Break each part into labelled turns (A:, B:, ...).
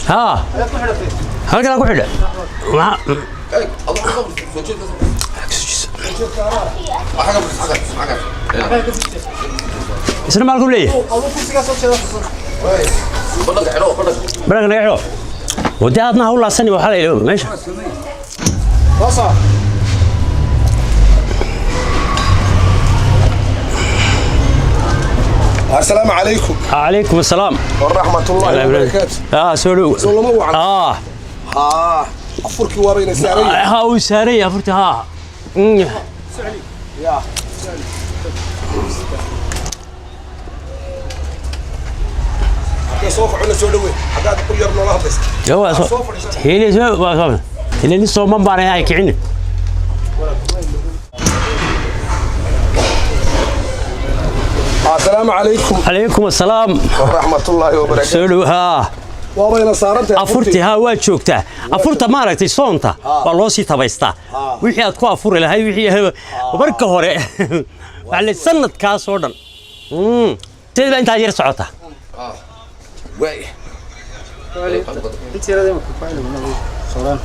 A: ها هلقى أقول حدا سلام عليكم ليه بدك نحلو ودي عطنا والله سنة وحلا اليوم ماشي
B: السلام عليكم.
A: عليكم السلام
B: ورحمة الله وبركاته.
A: سولو
B: موعد. أفرك وابين سارية.
A: ها سارية أفرت ها.
B: سعلي. يا سعلي. صوف عنا سولوي. حقات كل يوم نلاحظ.
A: يوا صوف. هي صوف. هي لسه ما بعرف هاي كعنة.
B: السلام عليكم.
A: عليكم السلام
B: ورحمة الله وبركاته.
A: سولو ها.
B: وابين صارتها.
A: أفرتي ها واتشوكته. أفرت ما رأيت صونته. والله سي تبايسته. وحياة كوا أفر له هاي وحياة وبركة هراء. على سنة كاس ودن. تبي أنت أجر سعته.
B: وين.
C: أنت هذا ما كفاية صوران.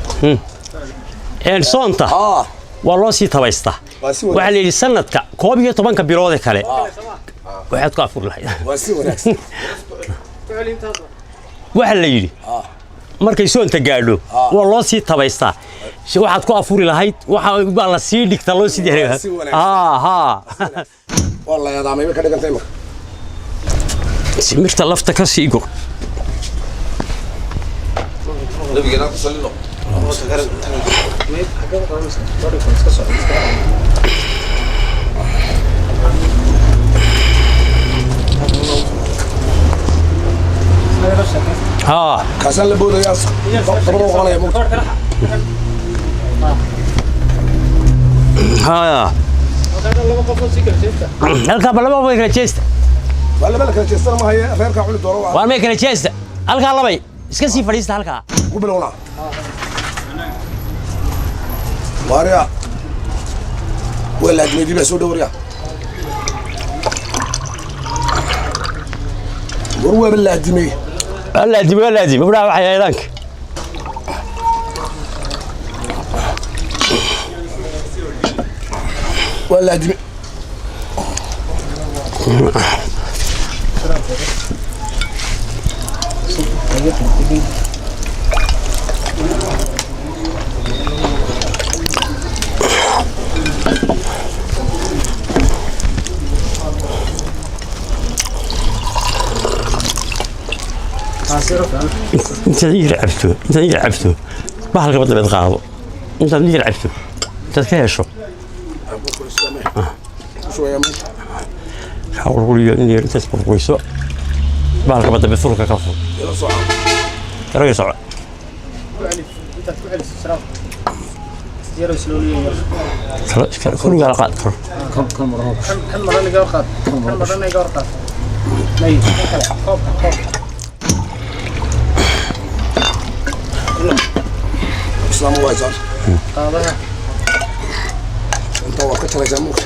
A: إن صونته. والله سي تبايسته. وعلى سنة كوبية طبعا كبيرة كله. واحد كافور له. waxa la yiri markay soonta gaadho waa loo sii tabaystaa waxaad ku afuri lahayd waxa baa la sii dhigta loo sii diyaariyaa
B: wallahi yadaamay ka dhigantay ma
A: simirta lafta ka sii go
B: nabiga ku salino
A: ها
B: كاسان لبودو يا طبعا ولا يموت
A: ها halka balaba way kala jeesta
B: wala balka jeesta ma hay reerka culi dooro
A: waa ma kala jeesta halka labay iska sii fadhiista halka
B: ku bilowna wariya wala admidi ba soo dhawriya warwa billah admidi
A: ولا دي ببدا واحد يدانك
B: ولا دي انت عرفته بحال قبل ما تغاضوا انت عرفته انت كيشو شويه
A: حاول لي اني تسبق كويسو بحال قبل ما تفرك كفو
B: يلا صعب
A: راهي صعب
C: انت تفعل السلام ديروا سلوليه
A: كل قال قاد
C: كم مره نقول قاد كم مره نقول قاد ني خوب
B: اسلام وايزر
C: هذا
B: انت وقت ترى جاموك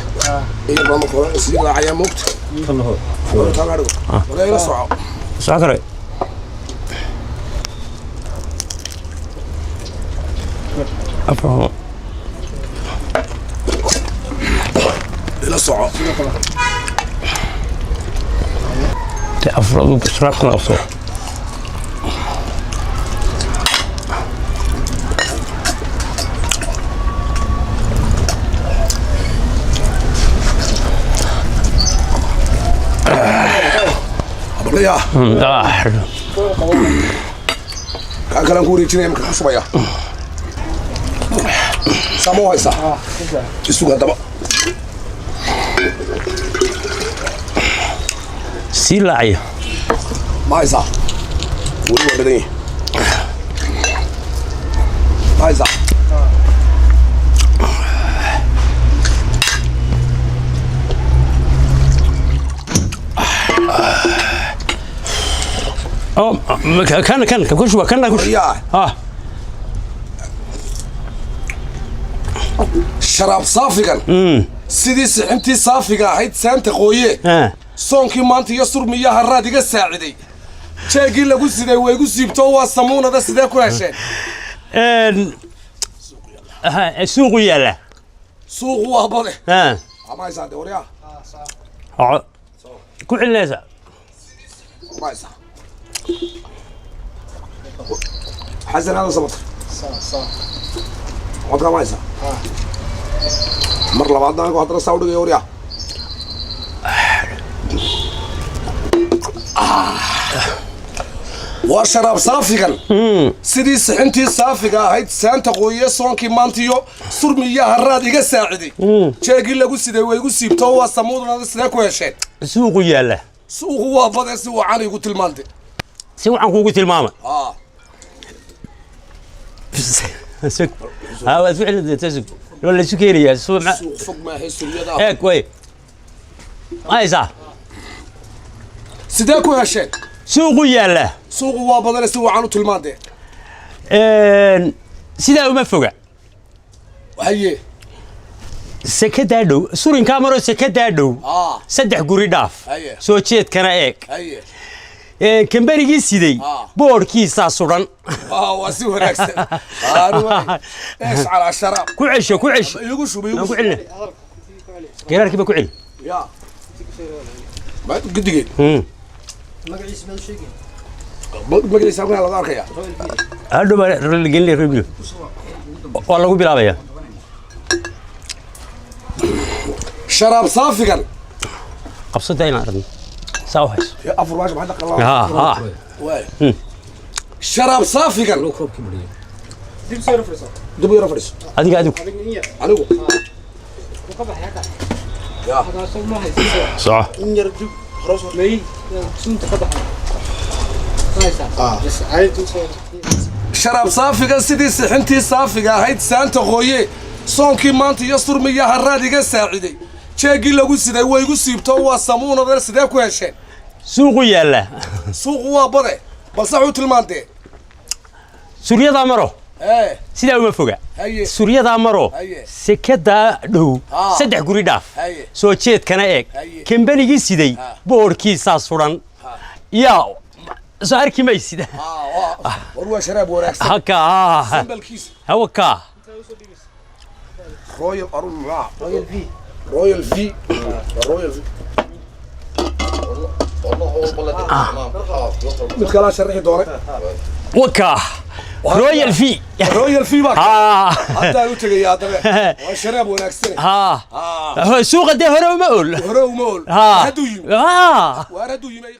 B: اي بابا كو سيده عيا موقت
C: كله
B: هو تاغادو ولا يلا صعب
A: ساكره ابو
B: يلا صعب
A: افرض بسرعه اصلا
B: يا
A: حلو
B: كان كوري تشيني مك حسبيا سامو هيسا تسوق دابا
A: سيلاعي
B: ما هيسا ولي بدني ما هيسا كان كل شوي كان شراب صافي كان سيدي انتي صافي حيت سانت قويه صونكي مانتي يسر مياه الراد iga saaciday
D: jeegii lagu siday way igu siibto waa samuunada sidee ku hesheen
A: suuqu yaalla
D: suuqu waa bade
A: ها
D: ama aysaa de waryaa
A: ku celinaysa
D: ama aysaa xasan hada sabatar wadka ama aysaa mar labaadna anigu haddana saa udhigaya waryaa waa sharaab saafigan sidii sixintii saafiga ahayd saanta qooye soonkii maantiyo surmi iyo haraad iga saaciday jeegii lagu siday way igu siibto waa samuudnada sidee ku hesheen
A: suuqu yaalla
D: suuqu waa badee si wacan igu tilmaantay
A: si waxaan kuugu tilmaamay waad ku celinaysaa loo la isu keenayaa
D: suuq fog maahay suryada
A: eeg way aysaa
D: sidee ku hesheen
A: suuqu yaalla
D: suuqu waa badane si wacan u tilmaantay
A: sidaa uma foga
D: haye
A: sekadaa dhow surinkaa maroo sekadaa dhow saddex guri dhaaf
D: haye
A: soo jeedkana eeg
D: haye
A: kambarigii siday boodhkiisaa sudhan
D: waa si wanaagsan eesh calaa sharaab
A: ku cesho ku cesho
D: iigu shub
A: aan ku celina geeraarkiiba ku celi
D: ya guddigeed
C: magaciisa ma sheegay
D: magaciisa halkan laga arkaya
A: hadhow baa la gelinaya reebilo waa lagu bilaabayaa
D: sharaab saafigan
A: qabsada inaan aragno saa u hayso
D: afur baasha maxaa dhaqan waay sharaab saafigan
C: dib soo rafriso
D: dib yara fadhiiso
A: adiga
D: anigu
C: ka baxay hada
D: ya
C: hada soo ma hayso
A: soco
D: in yar dib خلاص
C: مي سنت قدح بس عايز
D: sharaab saafigan sidii sixintii saafiga ahayd saanta qooye soonkii maanta iyo surmiya haraad iga saaciday jeegii lagu siday way igu siibto waa samuunada sidee ku hesheen
A: suuqu yaalla
D: suuqu waa bade balse wuxuu tilmaantee
A: suryadaa maro sidaa uma foga
D: haye
A: suryadaa maro
D: haye
A: sekadaa dhow saddex guri dhaaf
D: haye
A: soo jeedkana eeg
D: haye
A: kambanigii siday boodhkiisaa sudhan yaa soo arki maysid
D: war waa sharaab wanaagsan
A: haka
D: sambalkiisa
A: hawaka
D: royal arun ma
C: رويال في
D: royal v royal v mid kala sharxi doone
A: waka royal v
D: royal v baa hadda u tagay hadaba waa sharaab wanaagsan
A: suuqa dee hore uma ol
D: hore uma ol haduu yimi
A: waa
D: waa haduu yimi